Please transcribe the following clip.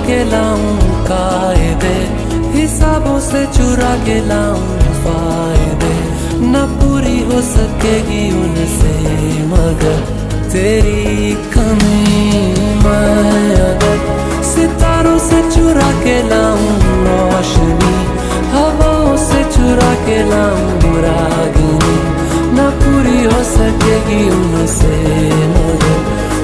के लाऊं कायदे, हिसाबों से चुरा के लाऊं फायदे। न पूरी हो सकेगी उनसे मगर तेरी